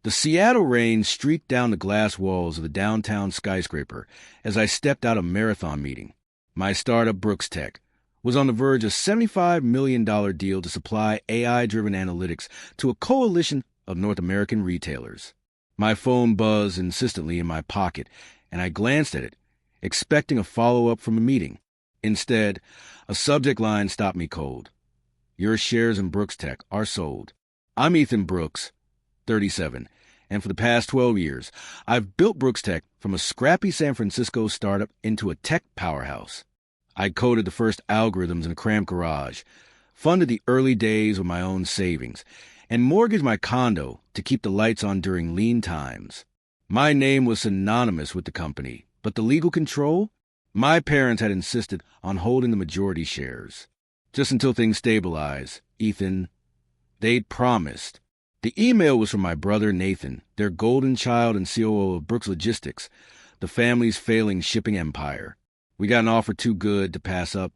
The Seattle rain streaked down the glass walls of the downtown skyscraper as I stepped out of a marathon meeting. My startup, Brooks Tech, was on the verge of a $75 million deal to supply AI-driven analytics to a coalition of North American retailers. My phone buzzed insistently in my pocket, and I glanced at it, expecting a follow-up from a meeting. Instead, a subject line stopped me cold. Your shares in Brooks Tech are sold. I'm Ethan Brooks, 37, and for the past 12 years, I've built Brooks Tech from a scrappy San Francisco startup into a tech powerhouse. I coded the first algorithms in a cramped garage, funded the early days with my own savings, and mortgaged my condo to keep the lights on during lean times. My name was synonymous with the company, but the legal control? My parents had insisted on holding the majority shares. Just until things stabilize, Ethan. They'd promised. The email was from my brother Nathan, their golden child and COO of Brooks Logistics, the family's failing shipping empire. We got an offer too good to pass up.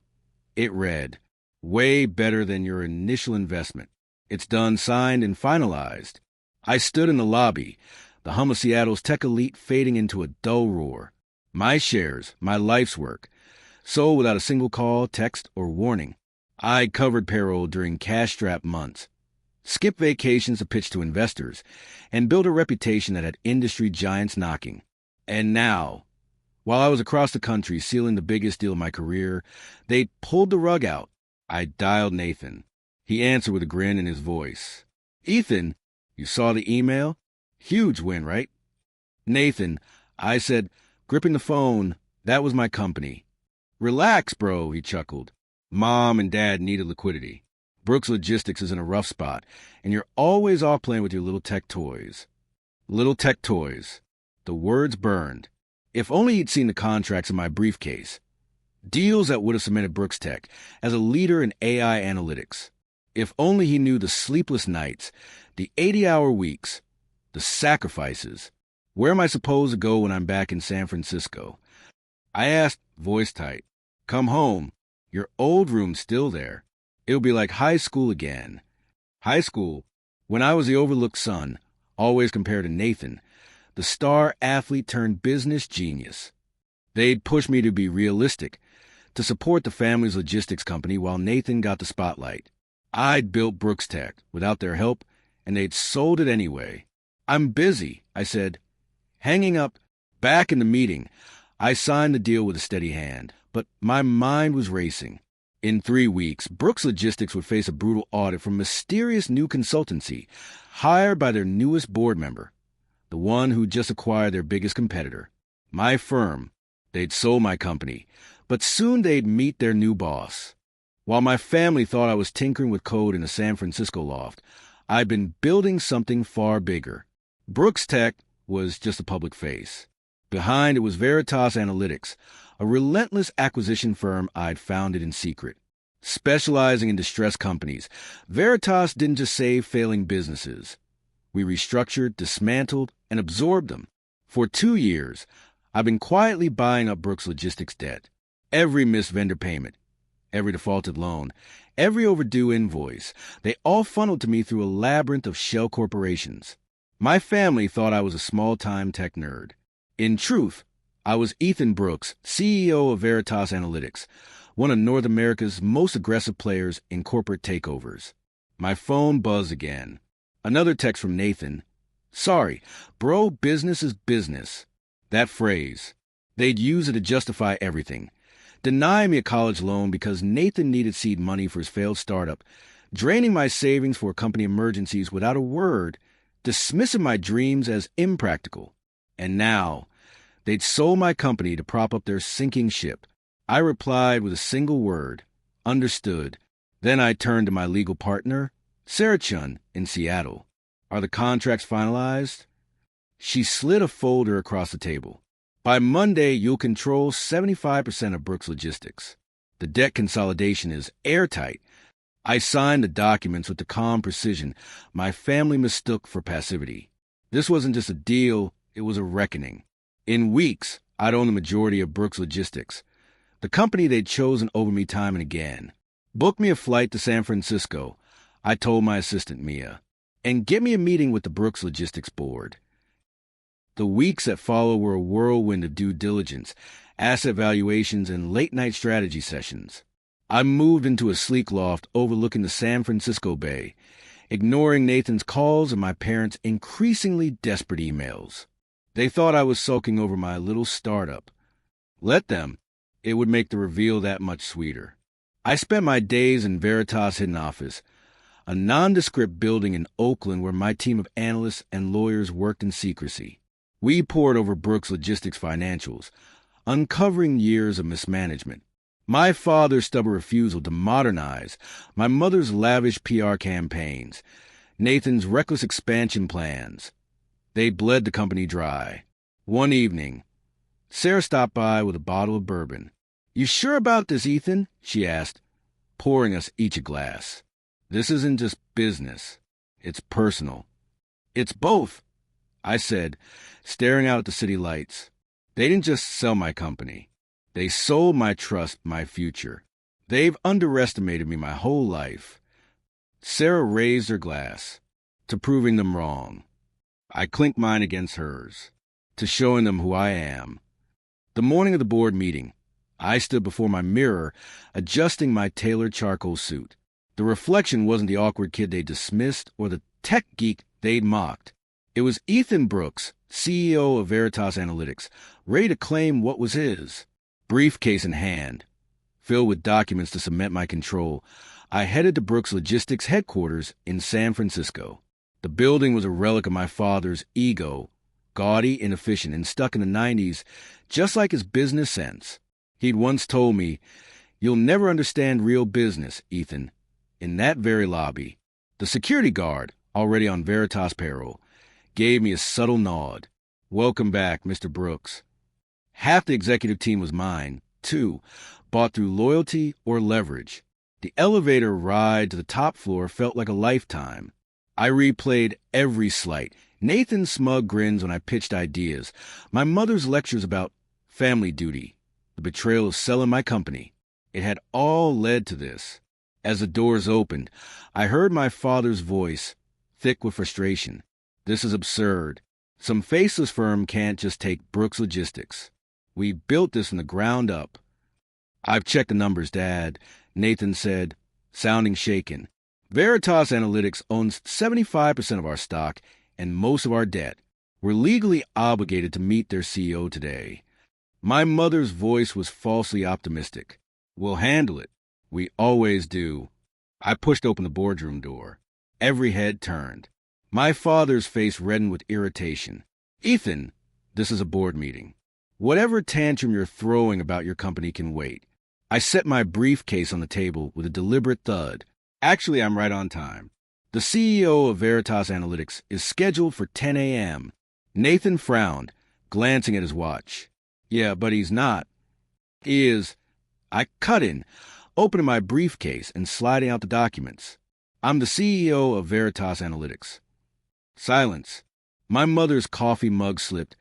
It read, way better than your initial investment. It's done, signed, and finalized. I stood in the lobby, the hum of Seattle's tech elite fading into a dull roar. My shares, my life's work, sold without a single call, text, or warning. I covered payroll during cash-strapped months, skipped vacations to pitch to investors, and built a reputation that had industry giants knocking. And now, while I was across the country sealing the biggest deal of my career, they pulled the rug out. I dialed Nathan. He answered with a grin in his voice. Ethan, you saw the email? Huge win, right? Nathan, I said, gripping the phone, that was my company. Relax, bro, he chuckled. Mom and Dad needed liquidity. Brooks Logistics is in a rough spot, and you're always off playing with your little tech toys. Little tech toys. The words burned. If only he'd seen the contracts in my briefcase. Deals that would have cemented Brooks Tech as a leader in AI analytics. If only he knew the sleepless nights, the 80-hour weeks, the sacrifices. Where am I supposed to go when I'm back in San Francisco? I asked, voice tight. Come home. Your old room's still there. It'll be like high school again. High school, when I was the overlooked son, always compared to Nathan, the star athlete turned business genius. They'd push me to be realistic, to support the family's logistics company while Nathan got the spotlight. I'd built Brooks Tech without their help, and they'd sold it anyway. I'm busy, I said. Hanging up, back in the meeting, I signed the deal with a steady hand, but my mind was racing. In 3 weeks, Brooks Logistics would face a brutal audit from a mysterious new consultancy hired by their newest board member, the one who just acquired their biggest competitor. My firm. They'd sold my company, but soon they'd meet their new boss. While my family thought I was tinkering with code in a San Francisco loft, I'd been building something far bigger. Brooks Tech was just a public face. Behind it was Veritas Analytics, a relentless acquisition firm I'd founded in secret. Specializing in distressed companies, Veritas didn't just save failing businesses. We restructured, dismantled, and absorbed them. For 2 years, I've been quietly buying up Brooks Logistics debt. Every missed vendor payment, every defaulted loan, every overdue invoice, they all funneled to me through a labyrinth of shell corporations. My family thought I was a small-time tech nerd. In truth, I was Ethan Brooks, CEO of Veritas Analytics, one of North America's most aggressive players in corporate takeovers. My phone buzzed again. Another text from Nathan. Sorry, bro, business is business. That phrase. They'd use it to justify everything. Deny me a college loan because Nathan needed seed money for his failed startup, draining my savings for company emergencies without a word, dismissing my dreams as impractical. And now, they'd sold my company to prop up their sinking ship. I replied with a single word, understood. Then I turned to my legal partner, Sarah Chun, in Seattle. Are the contracts finalized? She slid a folder across the table. By Monday, you'll control 75% of Brooks Logistics. The debt consolidation is airtight. I signed the documents with the calm precision my family mistook for passivity. This wasn't just a deal, it was a reckoning. In weeks, I'd own the majority of Brooks Logistics, the company they'd chosen over me time and again. Book me a flight to San Francisco, I told my assistant Mia. and get me a meeting with the Brooks Logistics Board. The weeks that followed were a whirlwind of due diligence, asset valuations, and late-night strategy sessions. I moved into a sleek loft overlooking the San Francisco Bay, ignoring Nathan's calls and my parents' increasingly desperate emails. They thought I was sulking over my little startup. Let them. It would make the reveal that much sweeter. I spent my days in Veritas' hidden office, a nondescript building in Oakland where my team of analysts and lawyers worked in secrecy. We pored over Brooks Logistics financials, uncovering years of mismanagement. My father's stubborn refusal to modernize, my mother's lavish PR campaigns, Nathan's reckless expansion plans. They bled the company dry. One evening, Sarah stopped by with a bottle of bourbon. "You sure about this, Ethan?" she asked, pouring us each a glass. "This isn't just business. It's personal." "It's both," I said, staring out at the city lights. "They didn't just sell my company. They sold my trust, my future. They've underestimated me my whole life." Sarah raised her glass, to proving them wrong. I clinked mine against hers, to showing them who I am. The morning of the board meeting, I stood before my mirror, adjusting my tailored charcoal suit. The reflection wasn't the awkward kid they dismissed or the tech geek they'd mocked. It was Ethan Brooks, CEO of Veritas Analytics, ready to claim what was his. Briefcase in hand, filled with documents to cement my control, I headed to Brooks Logistics headquarters in San Francisco. The building was a relic of my father's ego, gaudy, inefficient, and stuck in the 90s, just like his business sense. He'd once told me, "You'll never understand real business, Ethan." In that very lobby, the security guard, already on Veritas payroll, gave me a subtle nod. "Welcome back, Mr. Brooks." Half the executive team was mine, too, bought through loyalty or leverage. The elevator ride to the top floor felt like a lifetime. I replayed every slight, Nathan's smug grins when I pitched ideas, my mother's lectures about family duty, the betrayal of selling my company. It had all led to this. As the doors opened, I heard my father's voice, thick with frustration. "This is absurd. Some faceless firm can't just take Brooks Logistics. We built this from the ground up." "I've checked the numbers, Dad," Nathan said, sounding shaken. "Veritas Analytics owns 75% of our stock and most of our debt. We're legally obligated to meet their CEO today." My mother's voice was falsely optimistic. "We'll handle it. We always do." I pushed open the boardroom door. Every head turned. My father's face reddened with irritation. "Ethan, this is a board meeting. Whatever tantrum you're throwing about your company can wait." I set my briefcase on the table with a deliberate thud. "Actually, I'm right on time. The CEO of Veritas Analytics is scheduled for 10 a.m. Nathan frowned, glancing at his watch. "Yeah, but he's not." "He is." I cut in, opening my briefcase and sliding out the documents. "I'm the CEO of Veritas Analytics." Silence. My mother's coffee mug slipped,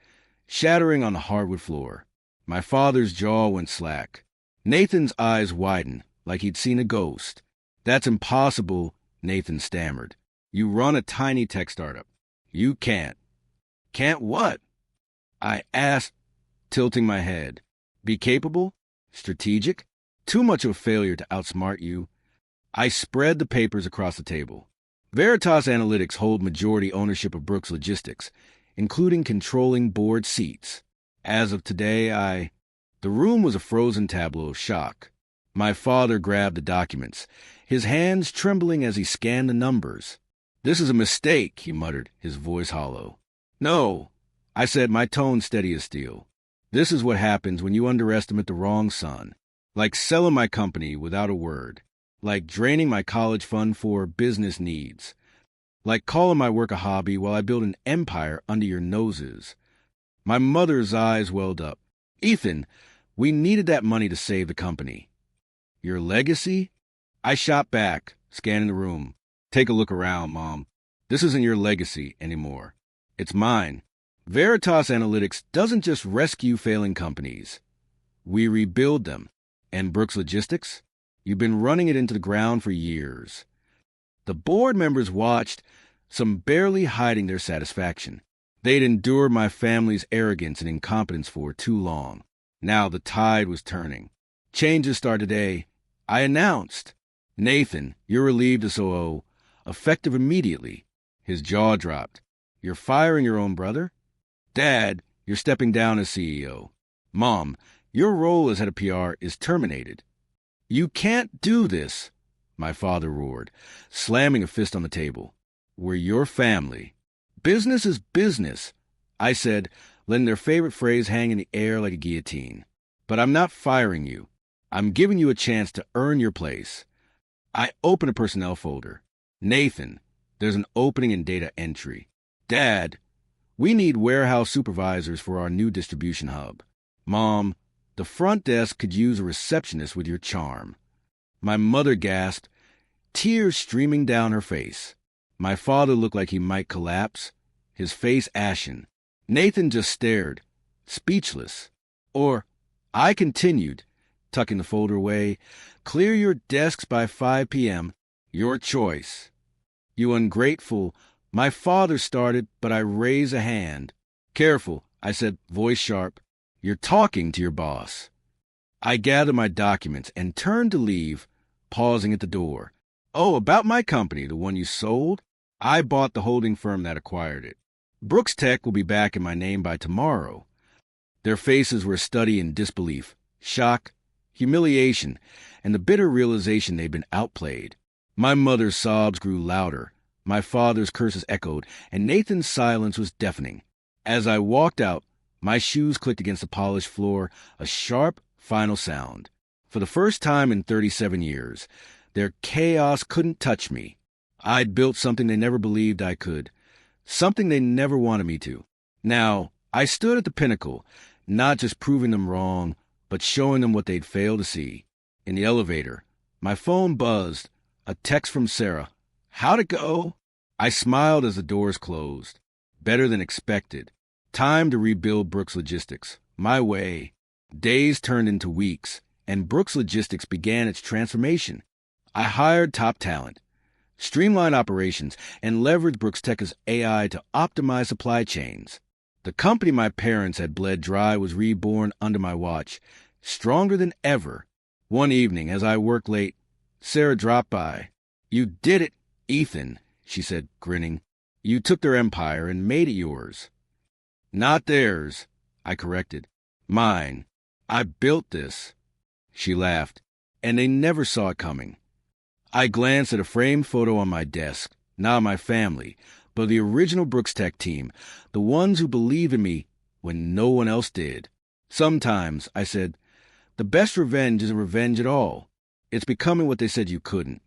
shattering on the hardwood floor. My father's jaw went slack. Nathan's eyes widened, like he'd seen a ghost. "That's impossible," Nathan stammered. "You run a tiny tech startup. You can't." "Can't what?" I asked, tilting my head. "Be capable? Strategic? Too much of a failure to outsmart you." I spread the papers across the table. Veritas Analytics hold majority ownership of Brooks Logistics, including controlling board seats. As of today, The room was a frozen tableau of shock. My father grabbed the documents, his hands trembling as he scanned the numbers. "This is a mistake," he muttered, his voice hollow. "No," I said, my tone steady as steel. "This is what happens when you underestimate the wrong son. Like selling my company without a word. Like draining my college fund for business needs. Like calling my work a hobby while I build an empire under your noses." My mother's eyes welled up. "Ethan, we needed that money to save the company." "Your legacy?" I shot back, scanning the room. "Take a look around, Mom. This isn't your legacy anymore. It's mine. Veritas Analytics doesn't just rescue failing companies. We rebuild them. And Brooks Logistics? You've been running it into the ground for years." The board members watched, some barely hiding their satisfaction. They'd endured my family's arrogance and incompetence for too long. Now the tide was turning. Changes start today. I announced, "Nathan, you're relieved as OO, effective immediately." His jaw dropped. "You're firing your own brother?" "Dad, you're stepping down as CEO." "Mom, your role as head of PR is terminated." "You can't do this," my father roared, slamming a fist on the table. "We're your family." "Business is business," I said, letting their favorite phrase hang in the air like a guillotine. "But I'm not firing you. I'm giving you a chance to earn your place." I opened a personnel folder. "Nathan, there's an opening in data entry." "Dad, we need warehouse supervisors for our new distribution hub." "Mom, the front desk could use a receptionist with your charm." My mother gasped, tears streaming down her face. My father looked like he might collapse, his face ashen. Nathan just stared, speechless. I continued, tucking the folder away, "Clear your desks by 5 p.m. Your choice." "You ungrateful," my father started, but I raised a hand. "Careful," I said, voice sharp. "You're talking to your boss." I gathered my documents and turned to leave, pausing at the door. "Oh, about my company, the one you sold? I bought the holding firm that acquired it. Brooks Tech will be back in my name by tomorrow." Their faces were a study in disbelief, shock, humiliation, and the bitter realization they'd been outplayed. My mother's sobs grew louder, my father's curses echoed, and Nathan's silence was deafening. As I walked out, my shoes clicked against the polished floor, a sharp, final sound. For the first time in 37 years, their chaos couldn't touch me. I'd built something they never believed I could, something they never wanted me to. Now, I stood at the pinnacle, not just proving them wrong, but showing them what they'd failed to see. In the elevator, my phone buzzed, a text from Sarah. "How'd it go?" I smiled as the doors closed. Better than expected. Time to rebuild Brooks Logistics. My way. Days turned into weeks, and Brooks Logistics began its transformation. I hired top talent, streamlined operations, and leveraged Brooks Tech's AI to optimize supply chains. The company my parents had bled dry was reborn under my watch, stronger than ever. One evening, as I worked late, Sarah dropped by. "You did it, Ethan," she said, grinning. "You took their empire and made it yours." "Not theirs," I corrected. "Mine. I built this." She laughed, and they never saw it coming. I glanced at a framed photo on my desk, not my family, but the original Brooks Tech team, the ones who believed in me when no one else did. "Sometimes," I said, "the best revenge isn't revenge at all. It's becoming what they said you couldn't."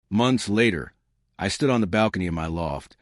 Months later, I stood on the balcony of my loft,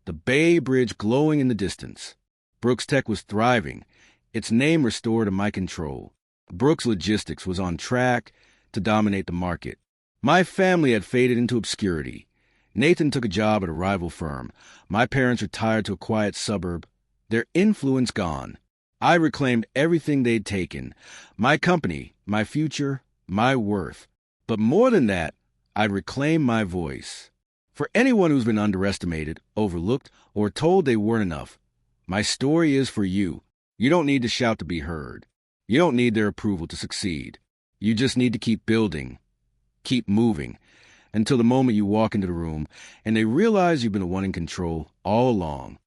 the Bay Bridge glowing in the distance. Brooks Tech was thriving, its name restored to my control. Brooks Logistics was on track to dominate the market. My family had faded into obscurity. Nathan took a job at a rival firm. My parents retired to a quiet suburb, their influence gone. I reclaimed everything they'd taken, my company, my future, my worth. But more than that, I'd reclaimed my voice. For anyone who's been underestimated, overlooked, or told they weren't enough, my story is for you. You don't need to shout to be heard. You don't need their approval to succeed. You just need to keep building, keep moving, until the moment you walk into the room and they realize you've been the one in control all along.